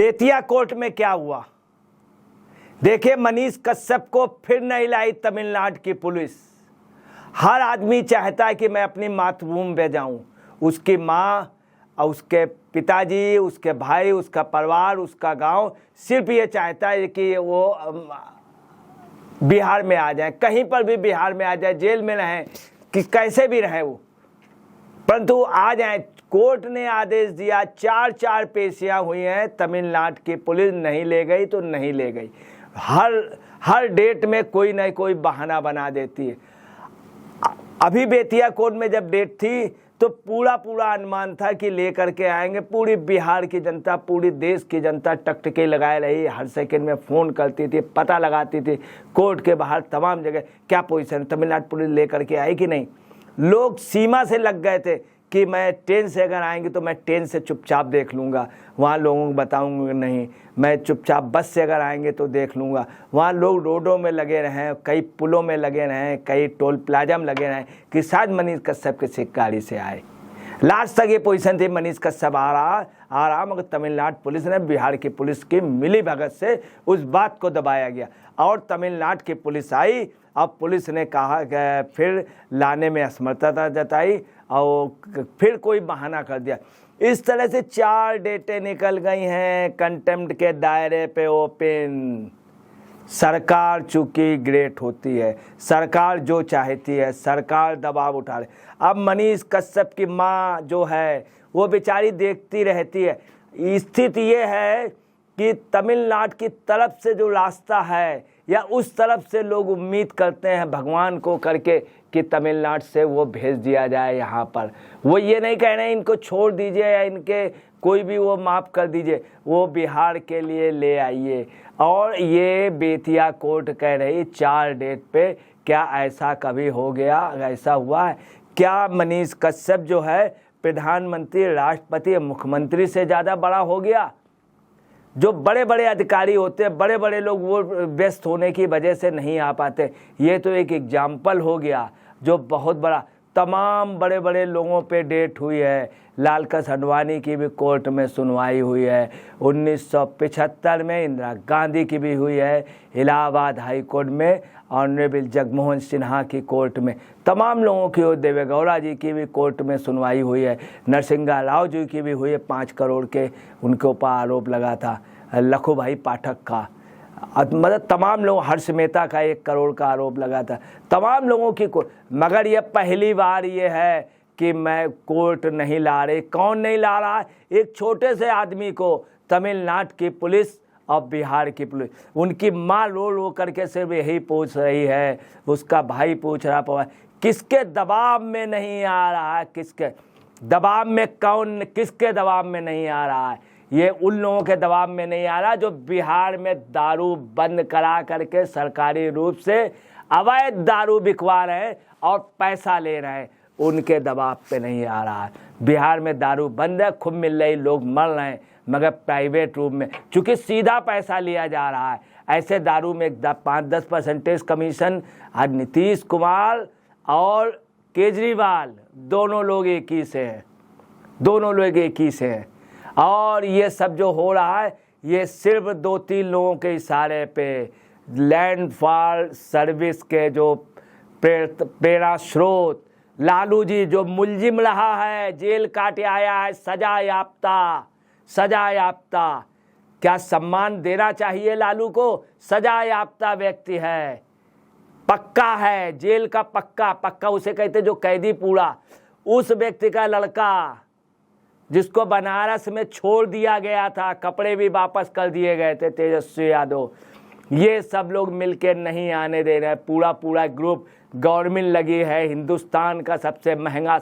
Bettiah court में क्या हुआ देखिए। मनीष कश्यप को फिर नहीं लाई तमिलनाडु की पुलिस। हर आदमी चाहता है कि मैं अपनी मातृभूमि में जाऊं। उसकी माँ, उसके पिताजी, उसके भाई, उसका परिवार, उसका गांव सिर्फ ये चाहता है कि वो बिहार में आ जाए, कहीं पर भी बिहार में आ जाए, जेल में रहें कि कैसे भी रहे वो, परंतु आ जाए। कोर्ट ने आदेश दिया, चार पेशियां हुई हैं, तमिलनाडु की पुलिस नहीं ले गई तो नहीं ले गई। हर डेट में कोई न कोई बहाना बना देती है। अभी बेतिया कोर्ट में जब डेट थी तो पूरा अनुमान था कि लेकर के आएंगे। पूरी बिहार की जनता, पूरी देश की जनता टकटके लगाए रही, हर सेकंड में फ़ोन करती थी, पता लगाती थी कोर्ट के बाहर तमाम जगह क्या पोजीशन, तमिलनाडु पुलिस लेकर के आई कि नहीं। लोग सीमा से लग गए थे कि मैं ट्रेन से अगर आएंगे तो मैं ट्रेन से चुपचाप देख लूँगा, वहाँ लोगों को बताऊँगा नहीं। मैं चुपचाप बस से अगर आएंगे तो देख लूँगा। वहाँ लोग रोडों में लगे रहें, कई पुलों में लगे रहें, कई टोल प्लाजा में लगे रहें कि शायद मनीष कश्यप किसी गाड़ी से आए। लास्ट तक ये पोजीशन थी, मनीष कश्यप आ रहा, मगर तमिलनाडु पुलिस ने, बिहार की पुलिस की मिली भगत से उस बात को दबाया गया और तमिलनाडु की पुलिस आई। अब पुलिस ने कहा कि फिर लाने में असमर्थता जताई और फिर कोई बहाना कर दिया। इस तरह से 4 डेटें निकल गई हैं कंटेम्प्ट के दायरे पे ओपन। सरकार चूंकि ग्रेट होती है, सरकार जो चाहती है, सरकार दबाव उठा रही। अब मनीष कश्यप की माँ जो है वो बेचारी देखती रहती है। स्थिति ये है कि तमिलनाडु की तरफ से जो रास्ता है या उस तरफ से लोग उम्मीद करते हैं भगवान को करके कि तमिलनाडु से वो भेज दिया जाए यहाँ पर। वो ये नहीं कह रहे हैं इनको छोड़ दीजिए या इनके कोई भी वो माफ़ कर दीजिए, वो बिहार के लिए ले आइए। और ये बेतिया कोर्ट कह रही 4 डेट पे, क्या ऐसा कभी हो गया, ऐसा हुआ है क्या? मनीष कश्यप जो है प्रधानमंत्री, राष्ट्रपति, मुख्यमंत्री से ज़्यादा बड़ा हो गया। जो बड़े बड़े अधिकारी होते हैं, बड़े बड़े लोग, वो व्यस्त होने की वजह से नहीं आ पाते। ये तो एक एग्जाम्पल हो गया जो बहुत बड़ा। तमाम बड़े बड़े लोगों पे डेट हुई है। लालकृष्ण अडवाणी की भी कोर्ट में सुनवाई हुई है। 1975 में इंदिरा गांधी की भी हुई है, इलाहाबाद हाई कोर्ट में ऑनरेबल जगमोहन सिन्हा की कोर्ट में। तमाम लोगों की हो, देवे गौड़ा जी की भी कोर्ट में सुनवाई हुई है। नरसिंहा राव जी की भी हुई है, 5 करोड़ के उनके ऊपर आरोप लगा था। लखू भाई पाठक का, मतलब तमाम लोग, हर्ष मेहता का 1 करोड़ का आरोप लगा था। तमाम लोगों की मगर ये पहली बार ये है कि मैं कोर्ट नहीं ला रही। कौन नहीं ला रहा है? एक छोटे से आदमी को तमिलनाडु की पुलिस और बिहार की पुलिस, उनकी माँ रो करके सिर्फ यही पूछ रही है, उसका भाई पूछ रहा, किसके दबाव में नहीं आ रहा है? किसके दबाव में, कौन किसके दबाव में नहीं आ रहा है? ये उन लोगों के दबाव में नहीं आ रहा जो बिहार में दारू बंद करा करके सरकारी रूप से अवैध दारू बिकवा रहे हैं और पैसा ले रहे हैं, उनके दबाव पे नहीं आ रहा है। बिहार में दारू बंद है, खूब मिल रही, लोग मर रहे हैं, मगर प्राइवेट रूप में चूँकि सीधा पैसा लिया जा रहा है। ऐसे दारू में 5-10% कमीशन। आज नीतीश कुमार और केजरीवाल दोनों लोग एक ही से हैं, दोनों लोग एक ही से हैं। और ये सब जो हो रहा है ये सिर्फ 2-3 लोगों के इशारे पे, लैंड फॉर सर्विस के जो प्रेरणा स्रोत, लालू जी जो मुलजिम रहा है, जेल काटे आया है, सजा याफ्ता, क्या सम्मान देना चाहिए लालू को? सजा याफ्ता व्यक्ति है, पक्का है, जेल का पक्का उसे कहते जो कैदी पूरा। उस व्यक्ति का लड़का जिसको बनारस में छोड़ दिया गया था, कपड़े भी वापस कर दिए गए थे, तेजस्वी यादव, ये सब लोग मिलकर नहीं आने दे रहे। पूरा ग्रुप, गवर्नमेंट लगी है, हिंदुस्तान का सबसे महंगा,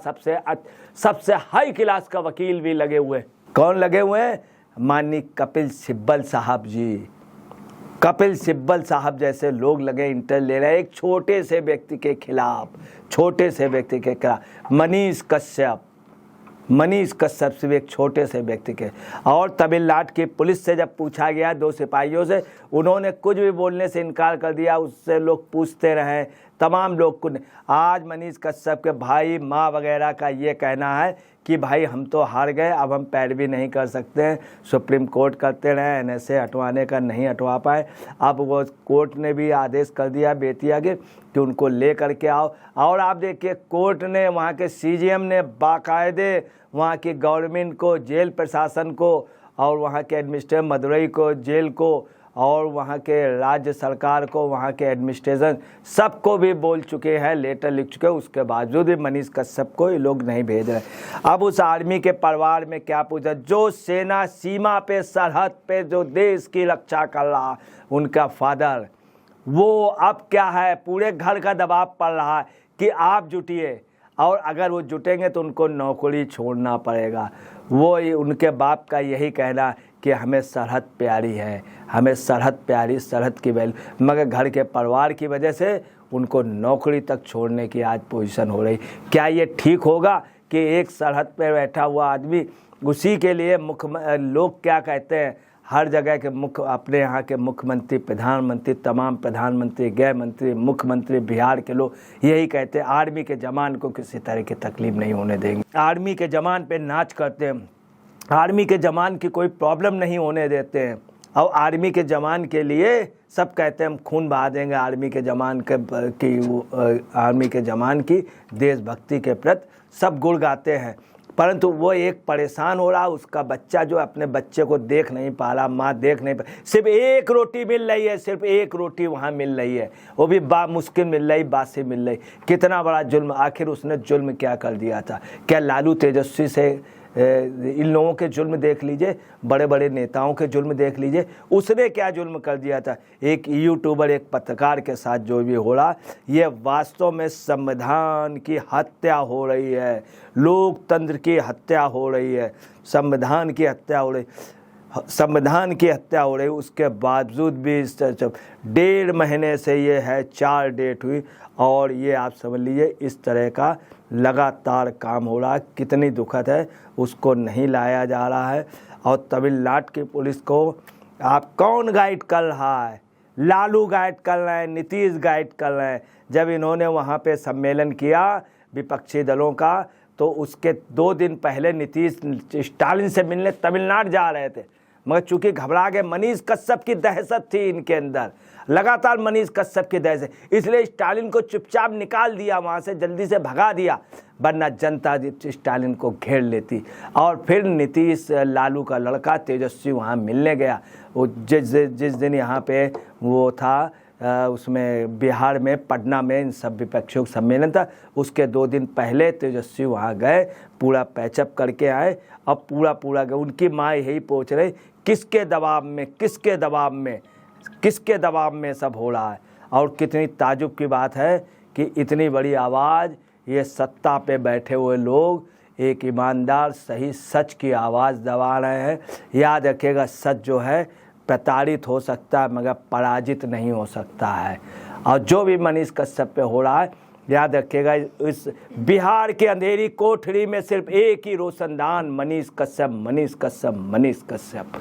सबसे हाई क्लास का वकील भी लगे हुए। कौन लगे हुए हैं? माननीय कपिल सिब्बल साहब जी। कपिल सिब्बल साहब जैसे लोग लगे इंटर ले रहे हैं एक छोटे से व्यक्ति के खिलाफ, मनीष कश्यप से एक छोटे से व्यक्ति के। और तमिलनाडु की पुलिस से जब पूछा गया 2 सिपाहियों से, उन्होंने कुछ भी बोलने से इनकार कर दिया। उससे लोग पूछते रहे, तमाम लोग को। आज मनीष कश्यप के भाई माँ वगैरह का ये कहना है कि भाई हम तो हार गए, अब हम पैरवी नहीं कर सकते हैं। सुप्रीम कोर्ट करते रहे, एनएसए हटवाने का नहीं हटवा पाए। अब वो कोर्ट ने भी आदेश कर दिया बेतिया के कि उनको ले करके आओ। और आप देखिए कोर्ट ने, वहाँ के सीजीएम ने बाकायदे वहाँ की गवर्नमेंट को, जेल प्रशासन को और वहाँ के एडमिनिस्ट्रेटर मदुरई को, जेल को और वहाँ के राज्य सरकार को, वहाँ के एडमिनिस्ट्रेशन सबको भी बोल चुके हैं, लेटर लिख चुके हैं। उसके बावजूद भी मनीष कश्यप को ये लोग नहीं भेज रहे। अब उस आर्मी के परिवार में क्या पूछा, जो सेना सीमा पे, सरहद पे जो देश की रक्षा कर रहा, उनका फादर, वो अब क्या है, पूरे घर का दबाव पड़ रहा है कि आप जुटिए, और अगर वो जुटेंगे तो उनको नौकरी छोड़ना पड़ेगा। वो उनके बाप का यही कहना कि हमें सरहद प्यारी है, हमें सरहद प्यारी, सरहद की वैल्यू, मगर घर के परिवार की वजह से उनको नौकरी तक छोड़ने की आज पोजीशन हो रही। क्या ये ठीक होगा कि एक सरहद पर बैठा हुआ आदमी, उसी के लिए लोग क्या कहते हैं, हर जगह के अपने यहाँ के मुख्यमंत्री, प्रधानमंत्री, तमाम प्रधानमंत्री, गृह मंत्री, मुख्यमंत्री, बिहार के लोग यही कहते हैं आर्मी के जवान को किसी तरह की तकलीफ नहीं होने देंगे। आर्मी के जवान पे नाच करते हैं, आर्मी के जवान की कोई प्रॉब्लम नहीं होने देते हैं, और आर्मी के जवान के लिए सब कहते हैं हम खून बहा देंगे आर्मी के जवान आर्मी के जवान की देशभक्ति के प्रति सब गुण गाते हैं। परंतु वो एक परेशान हो रहा, उसका बच्चा जो अपने बच्चे को देख नहीं पा रहा, माँ देख नहीं पा, सिर्फ एक रोटी मिल रही है, सिर्फ एक रोटी वहाँ मिल रही है, वो भी मुश्किल मिल रही, बासी मिल रही। कितना बड़ा जुल्म, आखिर उसने जुल्म क्या कर दिया था? क्या लालू तेजस्वी से इन लोगों के जुल्म देख लीजिए, बड़े बड़े नेताओं के जुल्म देख लीजिए, उसने क्या जुल्म कर दिया था? एक यूट्यूबर, एक पत्रकार के साथ जो भी हो रहा, ये वास्तव में संविधान की हत्या हो रही है, लोकतंत्र की हत्या हो रही है, संविधान की हत्या हो रही, संविधान की हत्या हो रही। उसके बावजूद भी 1.5 महीने से ये है 4 डेट हुई, और ये आप समझ लीजिए इस तरह का लगातार काम हो रहा है। कितनी दुखद है, उसको नहीं लाया जा रहा है। और तमिलनाडु की पुलिस को आप कौन गाइड कर रहा है? लालू गाइड कर रहे हैं, नीतीश गाइड कर रहे हैं। जब इन्होंने वहाँ पे सम्मेलन किया विपक्षी दलों का, तो उसके 2 दिन पहले नीतीश स्टालिन से मिलने तमिलनाडु जा रहे थे, मगर चूंकि घबरा गए, मनीष कश्यप की दहशत थी इनके अंदर, लगातार मनीष कश्यप की दहशत, इसलिए स्टालिन को चुपचाप निकाल दिया वहाँ से, जल्दी से भगा दिया, वरना जनता स्टालिन को घेर लेती। और फिर नीतीश, लालू का लड़का तेजस्वी वहाँ मिलने गया। वो जिस दिन यहाँ पे वो था, उसमें बिहार में पटना में इन सब विपक्षियों का सम्मेलन था, उसके 2 दिन पहले तेजस्वी वहाँ गए, पूरा पैचअप करके आए। अब पूरा गए, उनकी माँ यही पूछ रही किसके दबाव में, किसके दबाव में, किसके दबाव में सब हो रहा है। और कितनी ताजुब की बात है कि इतनी बड़ी आवाज़, ये सत्ता पे बैठे हुए लोग एक ईमानदार सही सच की आवाज़ दबा रहे हैं। याद रखिएगा, सच जो है प्रताड़ित हो सकता है मगर पराजित नहीं हो सकता है। और जो भी मनीष कश्यप पे हो रहा है, याद रखिएगा, इस बिहार के अंधेरी कोठरी में सिर्फ एक ही रोशनदान, मनीष कश्यप, मनीष कश्यप, मनीष कश्यप।